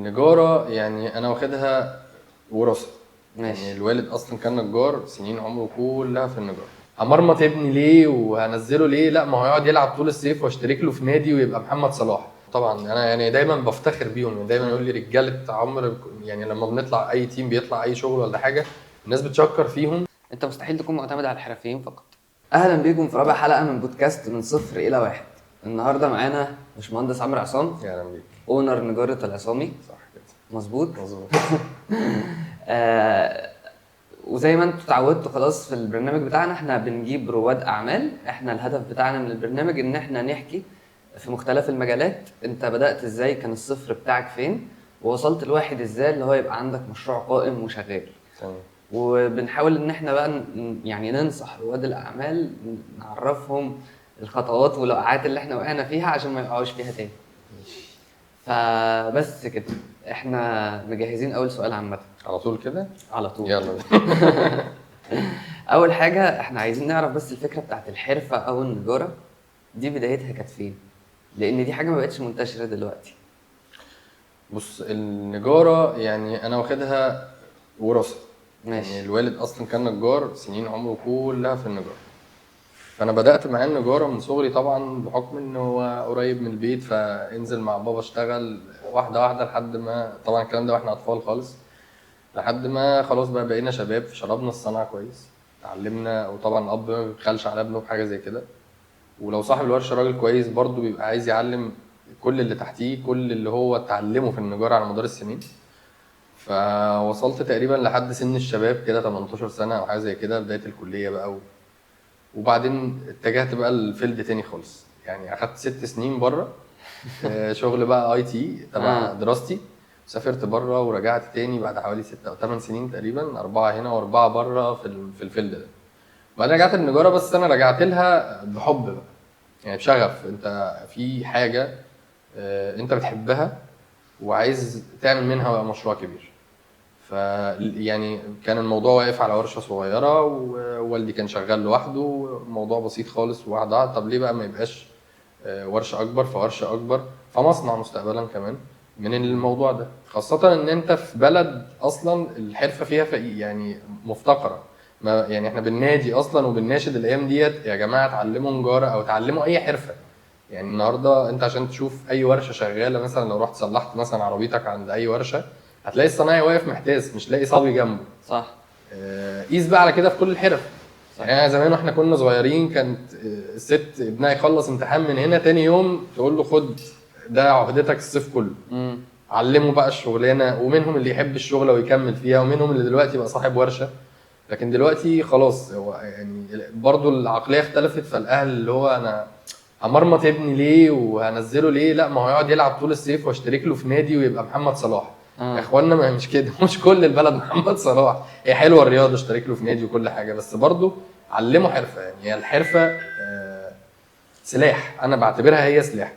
النجارة يعني أنا واخدها وراثة. ماشي. يعني الوالد أصلا كان نجار، سنين عمره كلها في النجارة. همرمط ابني ليه وهنزله ليه؟ لا، ما هو يقعد يلعب طول الصيف واشترك له في نادي ويبقى محمد صلاح. طبعا أنا يعني دايما بفتخر بيهم، يعني دايما يقول لي رجالة عمر، يعني لما بنطلع أي تيم بيطلع أي شغل ولا حاجة الناس بتشكر فيهم. انت مستحيل تكون معتمد على الحرفيين فقط. اهلا بيكم في رابع حلقه من بودكاست من صفر الى واحد. النهارده معانا باشمهندس عمرو عصام، يا أهلا بيك. اونر نجاره العصامي. صح كده. مظبوط. مظبوط. وزي ما انتوا اتعودتوا خلاص في البرنامج بتاعنا احنا بنجيب رواد اعمال. احنا الهدف بتاعنا من البرنامج ان احنا نحكي في مختلف المجالات. انت بدأت ازاي؟ كان الصفر بتاعك فين؟ ووصلت لواحد ازاي اللي هو يبقى عندك مشروع قائم وشغال. تمام. وبنحاول ان احنا بقى يعني ننصح رواد الاعمال، نعرفهم الخطوات والوقعات اللي احنا وقعنا فيها عشان ما يقعوش فيها تاني. فبس كده، احنا مجهزين اول سؤال عامه. على طول كده. على طول. يلا. اول حاجه احنا عايزين نعرف بس الفكره بتاعت الحرفه او النجاره دي بدايتها كانت فين، لان دي حاجه ما بقتش منتشره دلوقتي. بص، النجارة يعني أنا واخدها وراثة. ماشي. يعني الوالد أصلا كان نجار، سنين عمره كلها في النجارة. فأنا بدأت مع النجارة من صغري طبعا، بحكم إنه هو قريب من البيت، فانزل مع بابا اشتغل واحدة واحدة لحد ما، طبعا الكلام ده واحنا أطفال خالص، لحد ما خلاص بقى بقينا شباب شربنا الصنعة كويس، اتعلمنا. وطبعا الأب ما بيبخلش على ابنه بحاجة زي كده، ولو صاحب الورشة راجل كويس برضه بيبقى عايز يعلم كل اللي تحتيه كل اللي هو اتعلمه في النجارة على مدار السنين. فوصلت تقريبا لحد سن الشباب كده 18 سنة أو حاجة زي كده، بداية الكلية بقى وبعدين اتجهت بقى الفيلد تاني خالص. يعني أخدت 6 سنين بره شغل بقى اي تي تبع دراستي. سافرت بره ورجعت تاني بعد حوالي 6 أو 8 سنين تقريبا، 4 هنا و4 بره في الفيلد ده. بعدين رجعت النجارة، بس أنا رجعت لها بحب بقى، يعني بشغف. أنت في حاجة أنت بتحبها وعايز تعمل منها بقى مشروع كبير. يعني كان الموضوع واقف على ورشة صغيرة ووالدي كان شغال لوحده، الموضوع بسيط خالص. واحدة طب ليه بقى ما يبقاش ورشة أكبر فورشة أكبر فمصنع مستقبلا كمان من الموضوع ده، خاصة إن أنت في بلد أصلا الحرفة فيها يعني مفتقرة. ما يعني احنا بالنادي أصلا وبالناشد الأيام ديت يا جماعة اتعلموا نجارة أو اتعلموا أي حرفة. يعني النهارده انت عشان تشوف اي ورشه شغاله، مثلا لو رحت صلحت مثلا عربيتك عند اي ورشه هتلاقي الصنايعي واقف محتاس، مش لاقي صبي جنبه. صح. قيس بقى على كده في كل الحرف. يعني زمان واحنا كنا صغيرين كانت الست ابنها يخلص امتحان من هنا تاني يوم تقول له خد ده عهدتك الصيف كله. علموا بقى الشغلانه، ومنهم اللي يحب الشغله ويكمل فيها، ومنهم اللي دلوقتي بقى صاحب ورشه. لكن دلوقتي خلاص هو يعني برضو العقليه اختلفت، فالاهل اللي هو انا همرمط ابني ليه وهنزله ليه؟ لا، ما هو يقعد يلعب طول الصيف واشترك له في نادي ويبقى محمد صلاح. يا اخوانا ما مش كده، مش كل البلد محمد صلاح. هي حلوه الرياضه، اشترك له في نادي وكل حاجه، بس برضو علمه حرفه. يعني هي الحرفه سلاح، انا بعتبرها هي سلاح.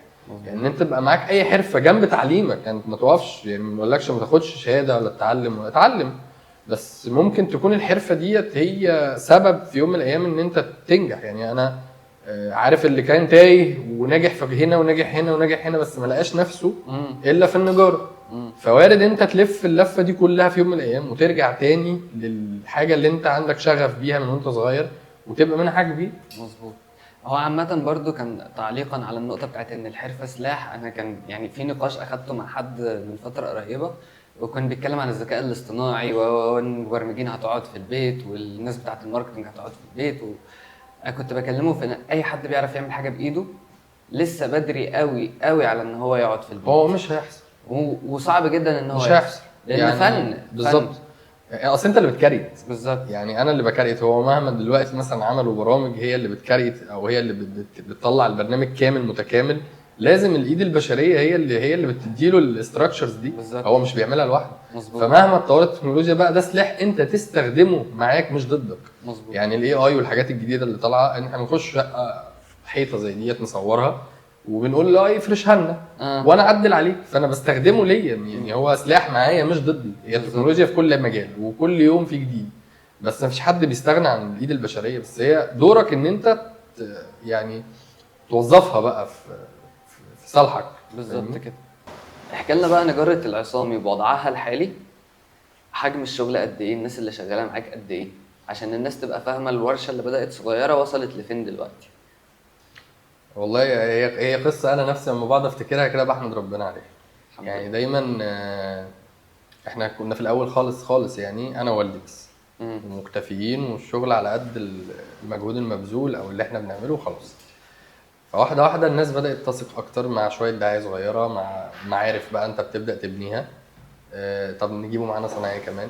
يعني ان انت تبقى معاك اي حرفه جنب تعليمك، يعني ما توقفش، يعني ما بقولكش ما تاخدش شهاده ولا تتعلم ولا اتعلم، بس ممكن تكون الحرفه ديت هي سبب في يوم من الايام ان انت تنجح. يعني انا عارف اللي كان تايه وناجح في هنا وناجح هنا وناجح هنا، بس ما لقاش نفسه الا في النجاره. فوارد انت تلف اللفه دي كلها في يوم من الايام وترجع تاني للحاجه اللي انت عندك شغف بيها من وانت صغير وتبقى منها حاجه كبيره. مظبوط. هو عامة برضو كان تعليقا على النقطة بتاعت ان الحرفة سلاح. انا كان يعني في نقاش اخدته مع حد من فترة قريبة، وكان بيتكلم عن الذكاء الاصطناعي والمبرمجين هتقعد في البيت والناس بتاعت الماركتنج هتقعد في البيت. انا كنت بكلمه في ان اي حد بيعرف يعمل حاجة بايده لسه بدري قوي قوي على ان هو يقعد في البيت. هو مش هيحصل، وصعب جدا ان هو مش هيحصل لان يعني فن بالظبط. اصل انت اللي بتكريت بالظبط. يعني انا اللي بكريت. هو مهما دلوقتي مثلا عملوا برامج هي اللي بتكريت او هي اللي بتطلع البرنامج كامل متكامل، لازم الايد البشريه هي اللي بتديله الاستراكشرز دي بالزبط. هو مش بيعملها لوحده. فمهما اتطورت التكنولوجيا بقى ده سلاح انت تستخدمه معاك مش ضدك. مزبوط. يعني الاي اي والحاجات الجديده اللي طالعه ان احنا بنخش حيطه زي ديت نصورها وبنقول له يفرشها لنا وانا اعدل عليه، فانا بستخدمه ليا. يعني هو سلاح معايا مش ضدي. هي التكنولوجيا في كل مجال وكل يوم في جديد، بس مفيش حد بيستغنى عن الايد البشريه. بس هي دورك ان انت يعني توظفها بقى في صالحك بالظبط كده. احكي لنا بقى نجارة العصامي بوضعها الحالي، حجم الشغل قد ايه، الناس اللي شغاله معاك قد ايه، عشان الناس تبقى فاهمه الورشه اللي بدات صغيره وصلت لفين دلوقتي. والله هي قصه انا نفسي لما بقعد افتكرها كده بحمد ربنا عليها. الحمد يعني لله. دايما احنا كنا في الاول خالص خالص، يعني انا ووالدي بس امم. ومكتفيين، والشغل على قد المجهود المبذول او اللي احنا بنعمله وخلاص. فواحده واحده الناس بدات تثق اكتر مع شويه دعايه صغيره، مع معارف بقى انت بتبدا تبنيها. طب نجيبه معانا صنايعي كمان،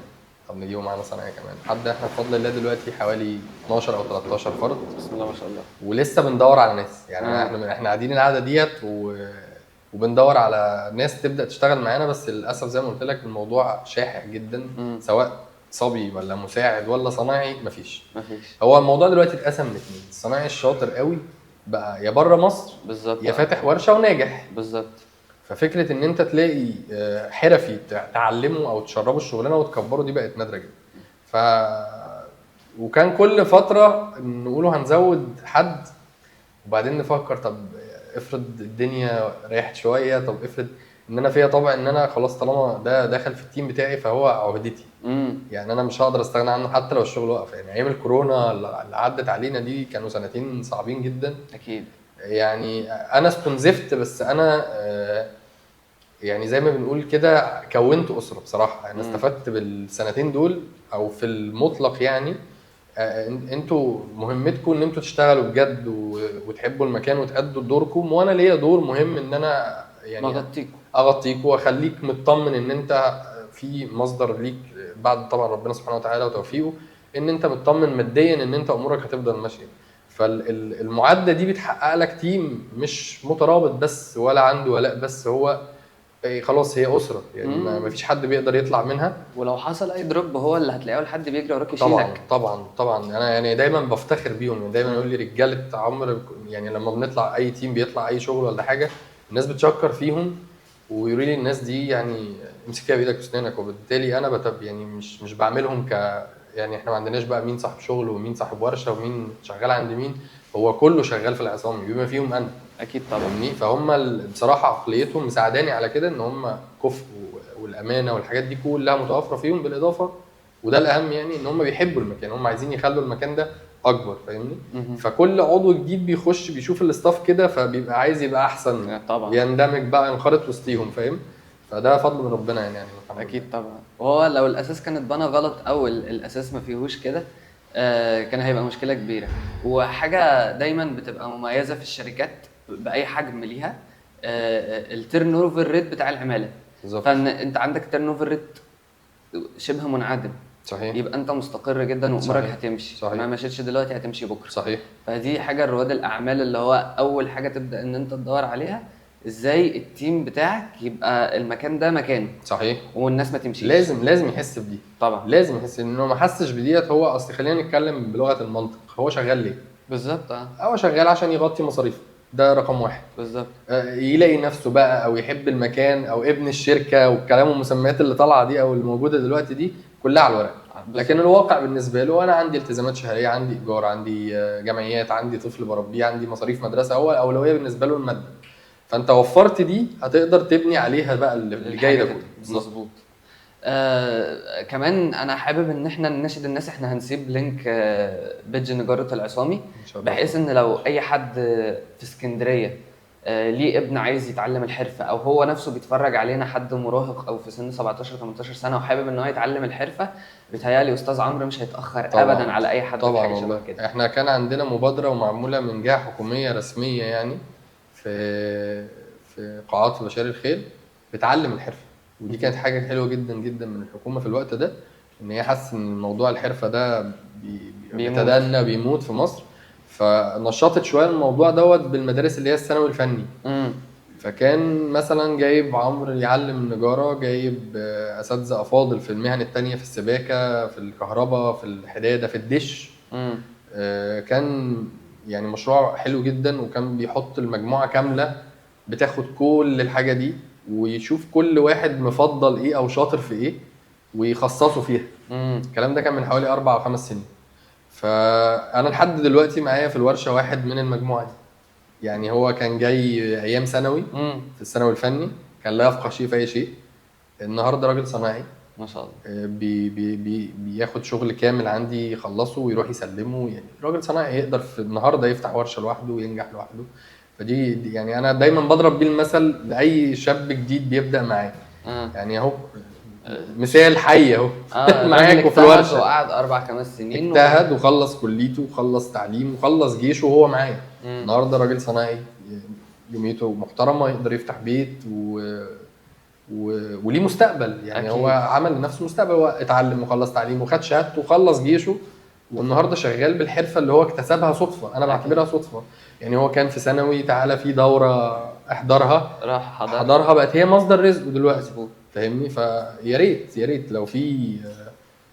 طب نجيبه معانا صنايعي كمان، لحد احنا بفضل الله دلوقتي حوالي 12 او 13 فرد. بسم الله ما شاء الله. ولسه بندور على ناس، يعني اه. احنا قاعدين القعده ديت وبندور على ناس تبدا تشتغل معانا. بس للاسف زي ما قلت لك الموضوع شاحح جدا، سواء صبي ولا مساعد ولا صنايعي مفيش. مفيش. هو الموضوع دلوقتي اتقسم لاتنين: الصنايعي الشاطر قوي بقى يا بره مصر بالظبط. يا فاتح ورشه وناجح. بالظبط. ففكره ان انت تلاقي حرفي تعلمه او تشربه الشغلانه وتكبره دي بقت نادره جدا. ف وكان كل فتره نقوله هنزود حد، وبعدين نفكر طب افرض الدنيا ريحت شويه، طب افرض ان انا فيها طبع ان انا خلاص طالما ده دخل في التيم بتاعي فهو عهدتي. يعني انا مش هقدر استغنى عنه حتى لو الشغل وقف. يعني ايام الكورونا اللي عدت علينا دي كانوا سنتين صعبين جدا. اكيد. يعني انا استنزفت، بس انا يعني زي ما بنقول كده كونت اسره بصراحه. انا استفدت بالسنتين دول، او في المطلق يعني انتوا مهمتكم ان انتوا تشتغلوا بجد وتحبوا المكان وتأدوا دوركم، وانا ليا دور مهم ان انا يعني اغطيكم واخليك مطمن ان انت في مصدر ليك بعد طبعا ربنا سبحانه وتعالى وتوفيقه، ان انت مطمن ماديا ان انت امورك هتفضل ماشيه. فالمعادله دي بتحقق لك تيم مش مترابط بس ولا عنده ولاء بس، هو خلاص هي اسره. يعني ما فيش حد بيقدر يطلع منها، ولو حصل اي دروب هو اللي هتلاقيه الحد بيجري وراك طبعا يشيلك. طبعا طبعا. انا يعني دايما بفتخر بيهم، يعني دايما يقول لي رجاله عمر. يعني لما بنطلع اي تيم بيطلع اي شغل ولا حاجه، الناس بتشكر فيهم ويقولوا لي الناس دي يعني امسكها بايدك واسنانك. وبالتالي انا يعني مش بعملهم يعني احنا ما عندناش بقى مين صاحب شغل ومين صاحب ورشه ومين شغال عند مين، هو كله شغال في العصام بما فيهم انا. اكيد طبعا. فهم بصراحه عقليتهم مساعداني على كده، ان هم كفء والامانه والحاجات دي كلها متوفره فيهم، بالاضافه وده الاهم يعني ان هم بيحبوا المكان، هم عايزين يخلوا المكان ده اكبر، فاهمني؟ فكل عضو جديد بيخش بيشوف الاستاف كده فبيبقى عايز يبقى احسن طبعا، يندمج بقى ينخرط وسطيهم، فاهم؟ فده فضل من ربنا يعني اكيد طبعا. وهو لو الاساس كان اتبنى غلط او الاساس ما فيهوش كده كان هيبقى مشكله كبيره. وحاجه دايما بتبقى مميزه في الشركات باي حجم ليها التيرن اوفر ريت بتاع العماله. فان انت عندك تيرن اوفر ريت شبه منعدم، صحيح، يبقى انت مستقر جدا وامورك هتمشي. صحيح. ما مشيتش دلوقتي هتمشي بكره. صحيح. فدي حاجه رواد الاعمال اللي هو اول حاجه تبدا ان انت تدور عليها، ازاي التيم بتاعك يبقى المكان ده مكانه. صحيح. والناس ما تمشيش. لازم يحس بدي طبعا. لازم يحس انه ما حسش بديت. هو اصل خلينا نتكلم بلغه المنطق، هو شغال ليه؟ بالظبط. هو شغال عشان يغطي مصاريفه، ده رقم واحد. بالظبط. يلاقي نفسه بقى او يحب المكان او ابن الشركه والكلام والمسميات اللي طالعه دي او الموجوده دلوقتي دي كلها على الورق. لكن الواقع بالنسبه له انا عندي التزامات شهريه، عندي ايجار، عندي جمعيات، عندي طفل بربيه، عندي مصاريف مدرسه. هو الاولويه بالنسبه له الماده. فانت وفرت دي هتقدر تبني عليها بقى اللي جاي ده كله. مظبوط. كمان انا حابب ان احنا نناشد الناس، احنا هنسيب لينك بيدج نجارة العصامي، بحيث ان لو اي حد في اسكندريه ليه ابن عايز يتعلم الحرفه، او هو نفسه بيتفرج علينا حد مراهق او في سن 17 18 سنه وحابب ان هو يتعلم الحرفه، بيتهيألي استاذ عمرو مش هيتاخر ابدا على اي حد طبعا. في حاجه شبه كده. احنا كان عندنا مبادره ومعموله من جهه حكوميه رسميه، يعني في قاعات بشار الخير بتعلم الحرفه. ودي كانت حاجه حلوه جدا جدا من الحكومه في الوقت ده، ان هي حاسه ان موضوع الحرفه ده بيتدنى بيموت في مصر. فنشطت شويه الموضوع دوت بالمدارس اللي هي الثانوي الفني. فكان مثلا جايب عمرو يعلم النجاره، جايب اساتذه افاضل في المهن التانية، في السباكه، في الكهرباء، في الحداده، في الدش. كان يعني مشروع حلو جدا، وكان بيحط المجموعه كامله بتاخد كل الحاجه دي، ويشوف كل واحد مفضل ايه او شاطر في ايه ويخصصه فيها. الكلام ده كان من حوالي 4 أو 5 سنين. فانا لحد دلوقتي معايا في الورشه واحد من المجموعه دي. يعني هو كان جاي ايام ثانوي في الثانوي الفني، كان لا يفقه شيء في اي شيء. النهارده راجل صناعي، ما شاء الله. بياخد شغل كامل عندي يخلصه ويروح يسلمه. يعني راجل صناعي يقدر في النهارده يفتح ورشه لوحده وينجح لوحده. فدي يعني انا دايما بضرب بيه المثل لاي شاب جديد بيبدا معايا. يعني اهو مثال حي اهو. معاك وفي الورشه وقعد 4-5 سنين اجتهد وخلص كليته وخلص تعليمه وخلص جيشه وهو معايا. النهارده راجل صناعي يوميته محترمه، يقدر يفتح بيت وليه مستقبل. يعني أكيد. هو عمل لنفسه مستقبل، هو اتعلم وخلص تعليمه وخد شهادته وخلص جيشه، والنهارده شغال بالحرفه اللي هو اكتسبها صدفه. انا بعتبرها صدفه. يعني هو كان في ثانوي، تعالى في دوره احضرها، راح حضرها، بقت هي مصدر رزقه دلوقتي. فاهمني؟ فيا ريت يا ريت لو في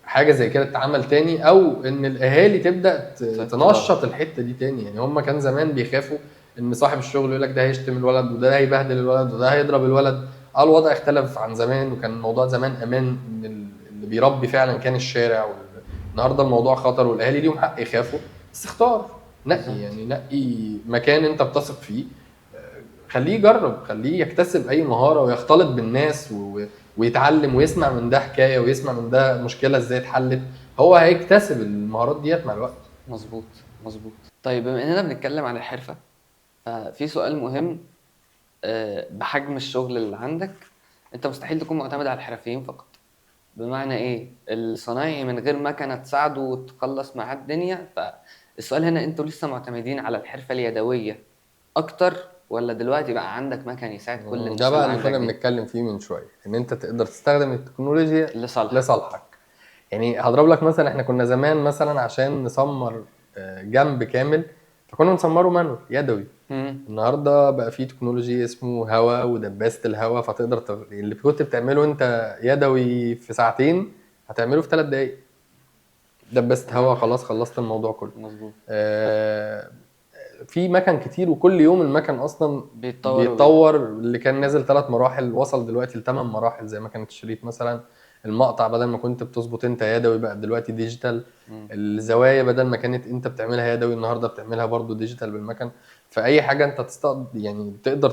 حاجه زي كده تتعمل تاني، او ان الاهالي تبدا تنشط الحته دي تاني. يعني هم كان زمان بيخافوا ان صاحب الشغل يقول لك ده هيشتم الولد وده هيبهدل الولد وده هيضرب الولد. الوضع اختلف عن زمان، وكان الموضوع زمان امان، ان اللي بيربي فعلا كان الشارع. النهارده الموضوع خطر، والاهالي ليهم حق يخافوا، بس اختار نقي. يعني نقي مكان انت بتثق فيه، خليه يجرب، خليه يكتسب اي مهاره ويختلط بالناس ويتعلم ويسمع من ده حكايه ويسمع من ده مشكله ازاي اتحلت. هو هيكتسب المهارات ديت مع الوقت. مظبوط. طيب بما اننا بنتكلم عن الحرفه، ففي سؤال مهم. بحجم الشغل اللي عندك، انت مستحيل تكون معتمد على الحرفيين فقط. بمعنى ايه؟ الصنايعي من غير مكنه تساعده وتخلص معاه الدنيا. فالسؤال هنا، انتوا لسه معتمدين على الحرفه اليدويه اكتر، ولا دلوقتي بقى عندك مكن يساعد كل الناس ده بقى اللي اللي كنا بنتكلم فيه من شويه، ان انت تقدر تستخدم التكنولوجيا لصالحك. يعني هضرب لك مثلا، احنا كنا زمان مثلا عشان نسمر جنب كامل فكنا نسمره مانوال يدوي. النهارده بقى في تكنولوجي اسمه هواء ودباسه الهواء، فتقدر اللي كنت بتعمله انت يدوي في ساعتين هتعمله في 3 دقايق. دباسه هواء، خلاص خلصت الموضوع كله. مظبوط. في مكن كتير، وكل يوم المكن اصلا بيتطور. اللي كان نازل 3 مراحل وصل دلوقتي ل8 مراحل، زي ما كانت الشريط مثلا. المقطع بدل ما كنت بتظبط انت يدوي بقى دلوقتي ديجيتال. الزوايا بدل ما كانت انت بتعملها يدوي النهارده بتعملها برضو ديجيتال بالمكن. فاي حاجه انت يعني تقدر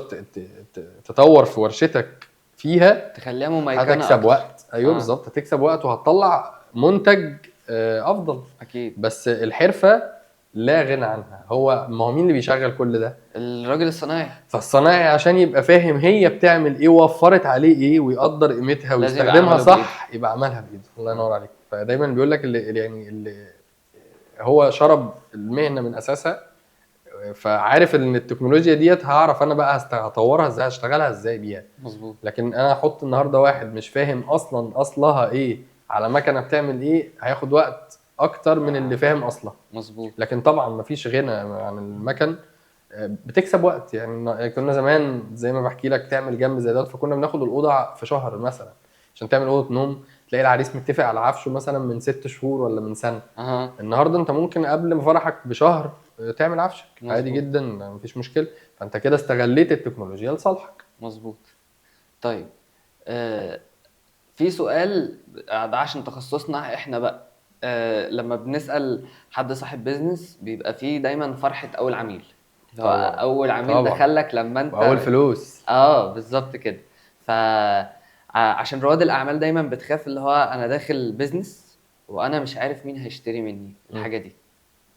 تطور في ورشتك فيها، تخليها مميكنه، هتكسب وقت. ايوه بالظبط، هتكسب وقت وهتطلع منتج افضل. اكيد. بس الحرفه لا غنى عنها. هو ما هو مين اللي بيشغل كل ده؟ الراجل الصنايعي. فالصنايعي عشان يبقى فاهم هي بتعمل ايه ووفرت عليه ايه ويقدر قيمتها ويستخدمها صح، يبقى عملها بايده. الله ينور عليك. فدايما بيقول لك اللي هو شرب المهنه من اساسها، فعارف ان التكنولوجيا ديت هعرف انا بقى هطورها ازاي، هشتغلها ازاي بيها. مظبوط. لكن انا احط النهارده واحد مش فاهم اصلا اصلها ايه على مكنه بتعمل ايه، هياخد وقت اكتر من اللي فاهم اصلا. مظبوط. لكن طبعا مفيش غنى عن المكن، بتكسب وقت. يعني كنا زمان زي ما بحكي لك تعمل جنب زي ده، فكنا بناخد الاوضه في شهر مثلا عشان تعمل اوضه نوم. تلاقي العريس متفق على عفشه مثلا من 6 شهور ولا من سنه. النهارده انت ممكن قبل ما فرحك بشهر تعمل عفشك عادي جدا، مفيش مشكله. فانت كده استغليت التكنولوجيا لصالحك. مظبوط. طيب في سؤال ده عشان تخصصنا احنا بقى. لما بنسأل حد صاحب بيزنس بيبقى فيه دايما فرحة اول عميل. اول عميل دخلك لما انت اول فلوس. بالظبط كده. عشان رواد الاعمال دايما بتخاف، اللي هو انا داخل بيزنس وانا مش عارف مين هيشتري مني الحاجة دي.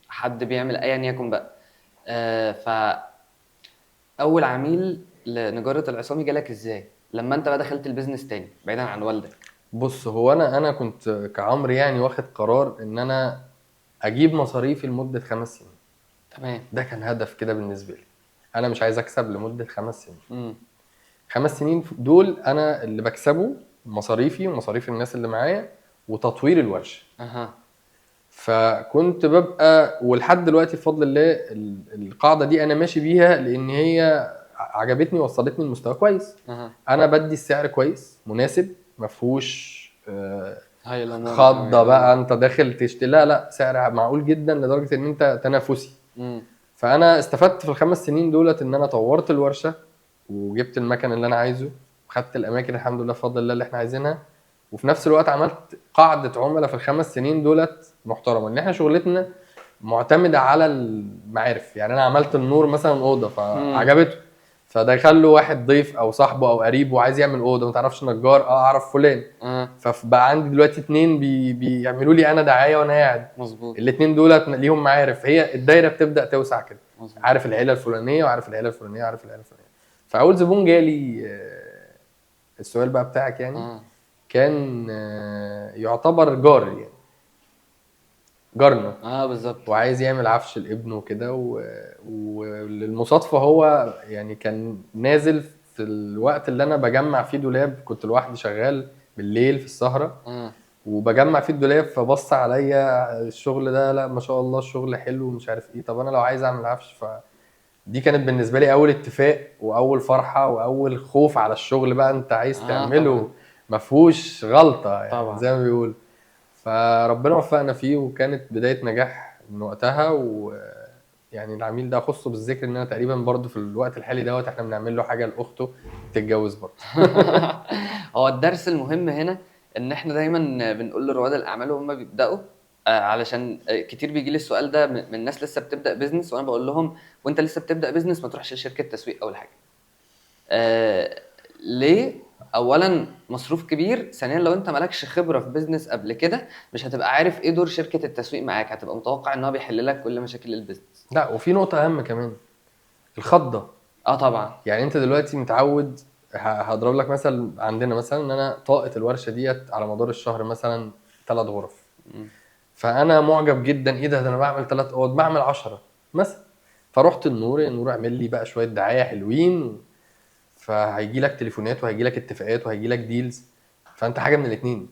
حد بيعمل ايا يكن بقى. اول عميل لنجارة العصامي جالك ازاي لما انت بقى دخلت البيزنس تاني بعيدا عن والدك؟ بص، هو انا كنت كعمر يعني واخد قرار ان انا اجيب مصاريفي لمده 5 سنين. تمام. ده كان هدف كده بالنسبه لي. انا مش عايز اكسب لمده 5 سنين. 5 سنين دول انا اللي بكسبه مصاريفي ومصاريف الناس اللي معايا وتطوير الورشه. فكنت ببقى، ولحد دلوقتي بفضل الله القاعده دي انا ماشي بيها، لان هي عجبتني ووصلتني لمستوى كويس. انا بدي السعر كويس مناسب، ما فيهوش خضه بقى انت داخل تشتري. لا سعر معقول جدا لدرجه ان انت تنافسي. فانا استفدت في ال5 سنين دولت ان انا طورت الورشه وجبت المكن اللي انا عايزه وخدت الاماكن الحمد لله بفضل الله اللي احنا عايزينها. وفي نفس الوقت عملت قاعده عملاء في ال5 سنين دولت محترمه، ان احنا شغلتنا معتمده على المعارف. يعني انا عملت النور مثلا اوضه فعجبته، فدخل له واحد ضيف او صاحبه او قريبه وعايز يعمل اوضه، ما تعرفش نجار، اعرف فلان. فبقى عندي دلوقتي 2 بيعملوا لي انا دعايه وانا قاعد. مظبوط. الاثنين دولت ليهم معارف، هي الدايره بتبدا توسع كده. مظبوط. عارف العيله الفلانيه وعارف العيله الفلانيه وعارف العيله الفلانيه. فاول زبون جالي، السؤال بقى بتاعك يعني، كان يعتبر جار يعني، جارنا. بالظبط. وعايز يعمل عفش لابنه وكده، وللمصادفه هو يعني كان نازل في الوقت اللي انا بجمع فيه دولاب، كنت لوحدي شغال بالليل في السهره وبجمع فيه الدولاب، فبص عليا الشغل ده، لا ما شاء الله الشغل حلو ومش عارف ايه، طب انا لو عايز اعمل عفش. فدي كانت بالنسبه لي اول اتفاق واول فرحه واول خوف على الشغل بقى، انت عايز تعمله ما فيهوش غلطه يعني طبعا. زي ما بيقول. فربنا وفقنا فيه وكانت بدايه نجاح من وقتها. ويعني العميل ده اخصه بالذكر ان انا تقريبا برضو في الوقت الحالي دوت احنا بنعمل له حاجه لاخته تتجوز برضو. هو الدرس المهم هنا ان احنا دايما بنقول لرواد الاعمال وهم بيبداوا، علشان كتير بيجي لي السؤال ده من ناس لسه بتبدا بيزنس، وانا بقول لهم وانت لسه بتبدا بيزنس ما تروحش لشركه تسويق اول حاجه. ليه؟ اولا مصروف كبير، ثانيا لو انت مالكش خبره في بيزنس قبل كده مش هتبقى عارف ايه دور شركه التسويق معاك، هتبقى متوقع ان هو بيحل لك كل مشاكل البيزنس. لا وفي نقطه اهم كمان، الخضه. طبعا. يعني انت دلوقتي متعود، هضرب لك مثلا، عندنا مثلا ان انا طاقه الورشه ديت على مدار الشهر مثلا 3 غرف. فانا معجب جدا، ايه ده انا بعمل 3 اوض، بعمل 10 مثلا. فرحت النور عمل لي بقى شويه دعايه حلوين، فهيجي لك تليفونات وهيجي لك اتفاقات وهيجي لك ديلز. فانت حاجه من الاثنين،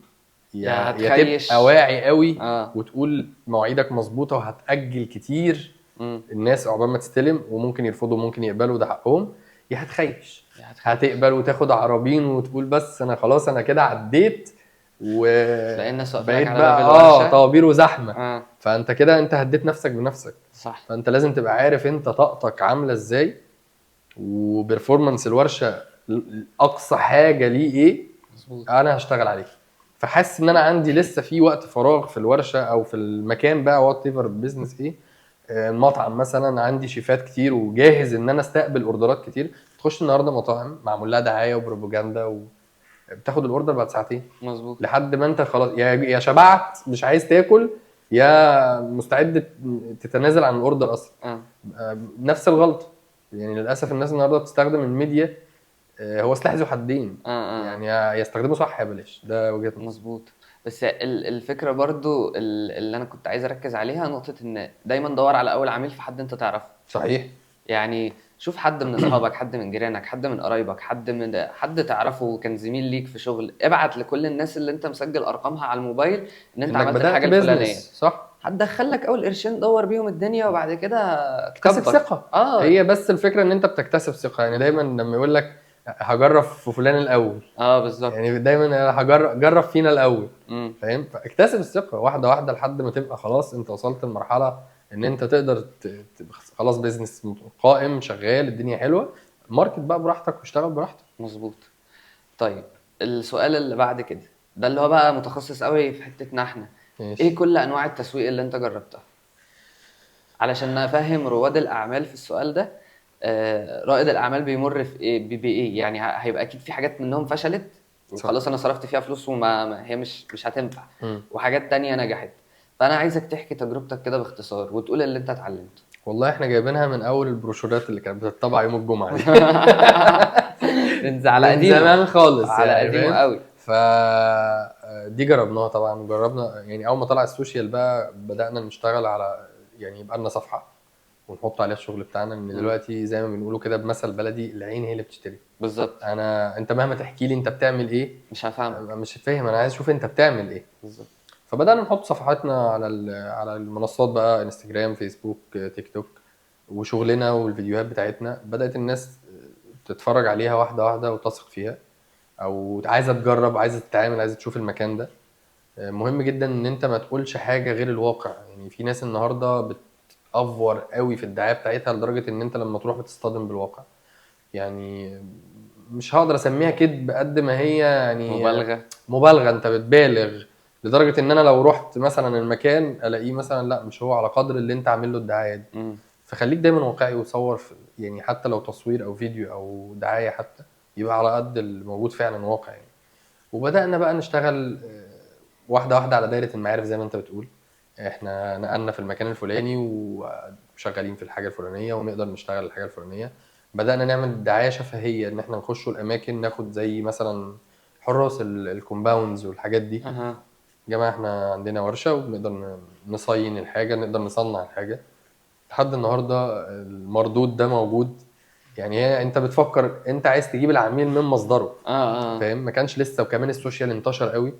يا تبقى واعي قوي وتقول مواعيدك مظبوطه وهتاجل كتير، الناس عقبال ما تستلم، وممكن يرفضوا ممكن يقبلوا، ده حقهم. يا هتخيش، هتقبل وتاخد عربين وتقول بس انا خلاص انا كده عديت وبقيت بقى طوابير وزحمه. فانت كده انت هديت نفسك بنفسك. صح. فانت لازم تبقى عارف انت طاقتك عامله ازاي، وبرفورمانس الورشه اقصى حاجه ليه ايه. مظبوط. انا هشتغل عليه. فحاسس ان انا عندي لسه في وقت فراغ في الورشه او في المكان بقى وات ايفر بزنس ايه، المطعم مثلا عندي شيفات كتير وجاهز ان انا استقبل اوردرات كتير. تخش النهارده مطاعم معمول لها دعايه وبروباجندا بتاخد الاوردر بعد ساعتين. مظبوط. لحد ما انت خلاص يا شبعت مش عايز تاكل، يا مستعد تتنازل عن الاوردر اصلا. نفس الغلطه يعني للاسف الناس النهارده بتستخدم الميديا، هو سلاح ذو حدين. يعني يستخدمه صح يا بلاش، ده وجهه نظري. مظبوط. بس الفكره برضو اللي انا كنت عايز اركز عليها نقطه ان دايما دور على اول عميل في حد انت تعرفه. صحيح. يعني شوف حد من اصحابك، حد من جيرانك، حد من قرايبك، حد تعرفه كان زميل ليك في شغل، ابعت لكل الناس اللي انت مسجل ارقامها على الموبايل ان انت عملت الحاجه الفلانيه. صح. هتدخل لك اول قرشين دور بيهم الدنيا وبعد كده تكتسب ثقه. هي بس الفكره ان انت بتكتسب ثقه. يعني دايما لما يقول لك هجرب في فلان الاول، بالظبط، يعني دايما جرب فينا الاول. فاهم؟ فاكتسب الثقه واحده واحده لحد ما تبقى خلاص انت وصلت لمرحله ان انت تقدر خلاص بيزنس قائم شغال الدنيا حلوه، ماركت بقى براحتك واشتغل براحتك. مظبوط. طيب السؤال اللي بعد كده ده اللي هو بقى متخصص قوي في حتتنا احنا. ايه كل انواع التسويق اللي انت جربتها؟ علشان نفهم رواد الاعمال في السؤال ده، رائد الاعمال بيمر في ايه بايه؟ يعني هيبقى اكيد في حاجات منهم فشلت وخلاص انا صرفت فيها فلوس هي مش هتنفع، وحاجات تانية نجحت. فانا عايزك تحكي تجربتك كده باختصار وتقول اللي انت اتعلمته. والله احنا جايبينها من اول البروشورات اللي كانت بتطبع يوم الجمعه دي. على قديمه زمان خالص، على قديمه قوي. دي جربناها طبعا. جربنا يعني اول ما طلع السوشيال بقى بدانا نشتغل على يعني يبقى لنا صفحه ونحط عليها الشغل بتاعنا. ان دلوقتي زي ما بنقوله كده بمثل بلدي، العين هي اللي بتشتري. بالظبط. انت مهما تحكي لي انت بتعمل ايه مش هفهم، مش فاهم، انا عايز اشوف انت بتعمل ايه بالظبط. فبدانا نحط صفحاتنا على المنصات بقى، انستجرام، فيسبوك، تيك توك، وشغلنا والفيديوهات بتاعتنا بدات الناس تتفرج عليها واحده واحده وتثق فيها، او عايزه تجرب، عايزه تتعامل، عايزه تشوف المكان ده. مهم جدا ان انت ما تقولش حاجه غير الواقع. يعني في ناس النهارده بتأفور قوي في الدعايه بتاعتها لدرجه ان انت لما تروح بتصطدم بالواقع. يعني مش هقدر اسميها كذب قد ما هي يعني مبالغه. انت بتبالغ لدرجه ان انا لو رحت مثلا المكان الاقيه مثلا لا مش هو على قدر اللي انت عامل له الدعايه دي. فخليك دايما واقعي وصور في يعني حتى لو تصوير او فيديو او دعايه حتى يبقى على قد الموجود فعلا واقع يعني. وبدانا بقى نشتغل واحده واحده على دايره المعارف زي ما انت بتقول. احنا نقلنا في المكان الفلاني وشغالين في الحاجه الفلانيه ونقدر نشتغل الحاجه الفلانيه. بدانا نعمل دعايه شفهيه ان احنا نخشوا الاماكن ناخد زي مثلا حراس الكومباوندز والحاجات دي. اها. يا جماعه احنا عندنا ورشه وبنقدر نصين الحاجه نقدر نصنع الحاجه. لحد النهارده المردود ده موجود. يعني هي انت بتفكر انت عايز تجيب العميل من مصدره. اه فاهم؟ ما كانش لسه وكمان السوشيال انتشر قوي.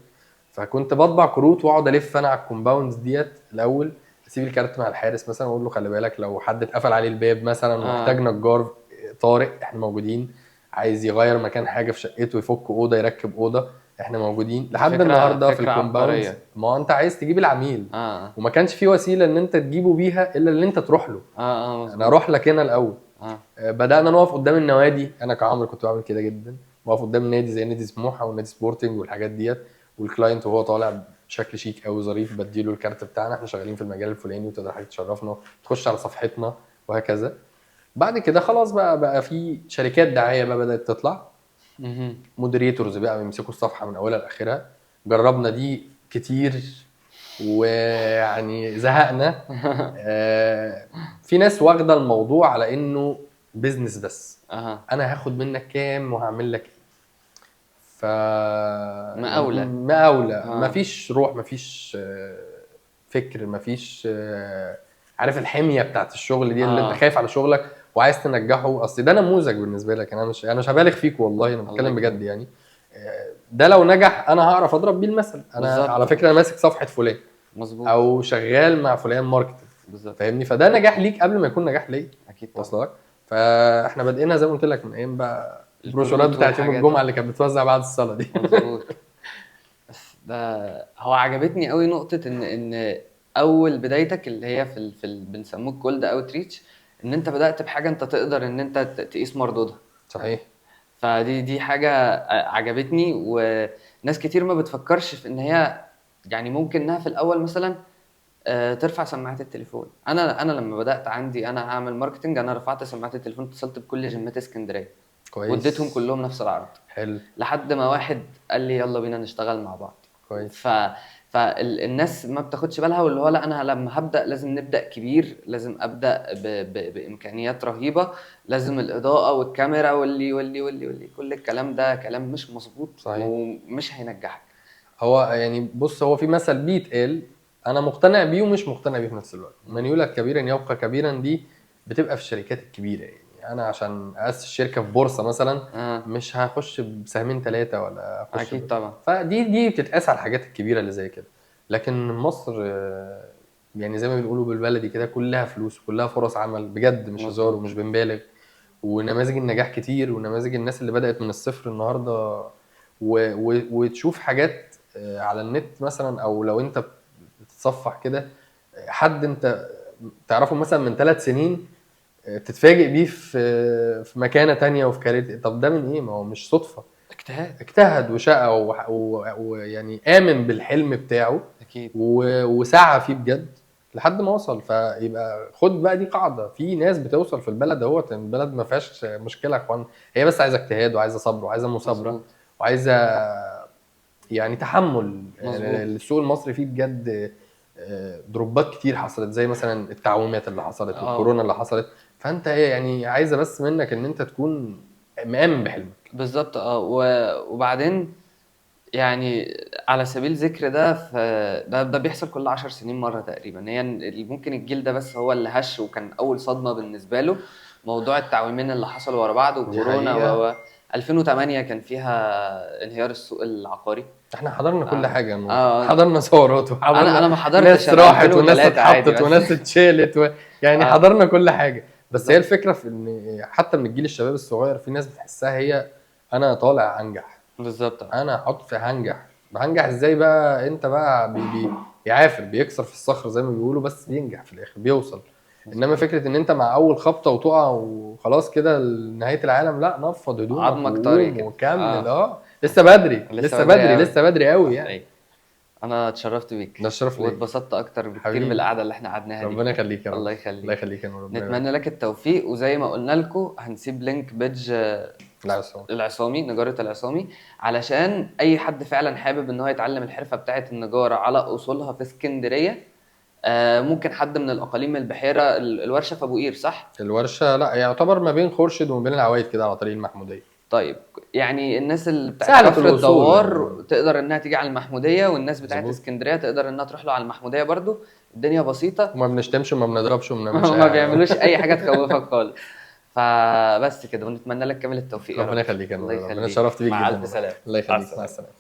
فكنت بطبع كروت واقعد الف انا على الكومباوندز ديت الاول. اسيب الكارت مع الحارس مثلا واقول له خلي بالك لو حد اتقفل عليه الباب مثلا واحتاج نجار طارئ احنا موجودين. عايز يغير مكان حاجه في شقته يفك اوضه يركب اوضه احنا موجودين. لحد النهارده في فكرة الكومباوندز عبقرية. ما انت عايز تجيب العميل. اه وما كانش في وسيله ان انت تجيبه بيها الا اللي انت تروح له. مظبوط. انا اروح لك هنا الاول. اه بدانا نقف قدام النوادي. انا كعمرو كنت بعمل كده جدا. واقف قدام نادي زي نادي سموحه ونادي سبورتنج والحاجات ديت. والكلاينت وهو طالع بشكل شيك قوي ظريف بديله الكارت بتاعنا احنا شغالين في المجال الفلاني وتقدر حضرتك تشرفنا تخش على صفحتنا وهكذا. بعد كده خلاص بقى في شركات دعايه بقى بدات تطلع. مهم. مودريتورز بقى بيمسكوا الصفحه من اولها لاخرها. جربنا دي كتير ويعني زهقنا. في ناس واخده الموضوع على انه بيزنس بس. اها. انا هاخد منك كام وهعمل لك ايه. ف مقاولة. مقاولة. مفيش روح مفيش فكر مفيش عارف الحمية بتاعت الشغل دي اللي انت خايف على شغلك وعايز تنجحه. اصل ده نموذج بالنسبة لك. انا مش هبالغ فيك والله انا بتكلم بجد يعني. ده لو نجح انا هعرف اضرب بيه المثل. انا بالظبط. على فكرة انا ماسك صفحة فلان مظبوط. او شغال مع فلان ماركتنج. بالظبط. فاهمني؟ فده نجاح ليك قبل ما يكون نجاح ليا. اكيد طبعا. واصل لك؟ فاحنا بدأنا زي ما قلت لك من ايام بقى البروشورات الكروت بتاعت يوم والحاجات الجمعه اللي كانت بتوزع بعد الصلاه دي. مظبوط. بس ده هو عجبتني قوي نقطة ان اول بدايتك اللي هي بنسموه كولد اوت ريتش، ان انت بدأت بحاجة انت تقدر ان انت تقيس مردودها. صحيح. فدي حاجة عجبتني. وناس كتير ما بتفكرش في ان هي يعني ممكن انها في الاول مثلا ترفع سماعات التليفون. انا لما بدأت عندي انا هعمل ماركتنج انا رفعت سماعات التليفون اتصلت بكل جيمات اسكندرية كويس. واديتهم كلهم نفس العرض. حلو. لحد ما واحد قال لي يلا بينا نشتغل مع بعض. كويس. فالناس ما بتاخدش بالها واللي هو لا انا لما هبدا لازم نبدا كبير لازم ابدا بامكانيات رهيبه لازم الاضاءه والكاميرا واللي كل الكلام ده كلام مش مظبوط. صحيح. ومش هينجحك. هو يعني بص هو في مثل بيتقال انا مقتنع بيه ومش مقتنع بيه في نفس الوقت. من يولد كبيرا يبقى كبيرا دي بتبقى في الشركات الكبيره. يعني انا عشان اسس شركه في بورصه مثلا مش هخش بسهمين ثلاثه ولا اخش اكيد طبعا. فدي بتتقاس على الحاجات الكبيره اللي زي كده. لكن مصر يعني زي ما بنقولوا بالبلدي كده كلها فلوس وكلها فرص عمل بجد مش هزار ومش بنبالغ. ونماذج النجاح كتير ونماذج الناس اللي بدأت من الصفر النهارده وتشوف حاجات على النت مثلا او لو انت بتتصفح كده حد انت تعرفه مثلا من 3 سنين تتفاجئ بيه في مكانه تانية وفي كارير. طب ده من ايه؟ ما هو مش صدفه. اجتهد وشقى ويعني آمن بالحلم بتاعه. اكيد. وسعى فيه بجد لحد ما وصل. فيبقى خد بقى دي قاعده في ناس بتوصل في البلد اهوت. البلد ما فيهاش مشكله يا اخوان. هي بس عايزه اجتهاد وعايزه صبر وعايزه مثابره وعايزه يعني تحمل. السوق المصري فيه بجد دروبات كتير حصلت زي مثلا التعويمات اللي حصلت والكورونا اللي حصلت. فانت يعني عايزه بس منك ان انت تكون مآمن بحلمك. بالظبط. وبعدين يعني على سبيل ذكر ده بيحصل كل 10 سنين مرة تقريبا. هي ممكن الجيل ده بس هو اللي هش وكان أول صدمة بالنسبة له موضوع التعويمين اللي حصلوا ورا بعض وكورونا 2008 كان فيها انهيار السوق العقاري. احنا حضرنا كل حاجه حضرنا ثورات وحضرنا انا ما حضرتش ناس راحت وناس اتحطت وناس اتشالت يعني حضرنا كل حاجه. بس هي الفكره في ان حتى من الجيل الشباب الصغير في ناس بتحسها هي انا طالع انجح. بالظبط. انا احط في هنجح ازاي بقى؟ انت بقى بيعافر بيكسر في الصخر زي ما بيقولوا بس بينجح في الاخر بيوصل. انما فكره ان انت مع اول خبطه وتقع وخلاص كده نهايه العالم لا نفض هدومك عظمك طري وكمل. لسه بدري لسه بدري قوي يعني. انا اتشرفت بيك ده الشرف ليا. واتبسطت اكتر بكتير حبيبي. من القعده اللي احنا قعدناها دي. ربنا يخليك يا رب. الله الله يخليك. يخليك يا نور، ربنا يبارك. نتمنى لك التوفيق، وزي ما قلنا لكم هنسيب لينك بيدج لا أصلاً. العصامي، نجارة العصامي، علشان اي حد فعلا حابب ان هو يتعلم الحرفة بتاعة النجارة على اصولها في اسكندرية. ممكن حد من الاقاليم البحيرة، الورشة في ابو قير صح؟ الورشه لا يعتبر ما بين خورشيد وما بين العوايد كده على طريق المحموديه. طيب يعني الناس اللي بتاعت سهلة كفر الوصول الدوار يعني. تقدر انها تيجي على المحمودية، والناس بتاعت مظبوط. اسكندرية تقدر انها تروح له على المحمودية برضو. الدنيا بسيطة. وما بنشتمش وما بنضربش وما بنعملش ما اي حاجه. بيعملوش اي حاجة تخوفك خالص. فبس كده، ونتمنى لك كامل التوفيق يا رب. ربنا يخليك يا نور، الله ربنا يخليك. شرفت بيك مع جدا. الف سلامة. الله مع يخليك، مع السلامة. السلامه.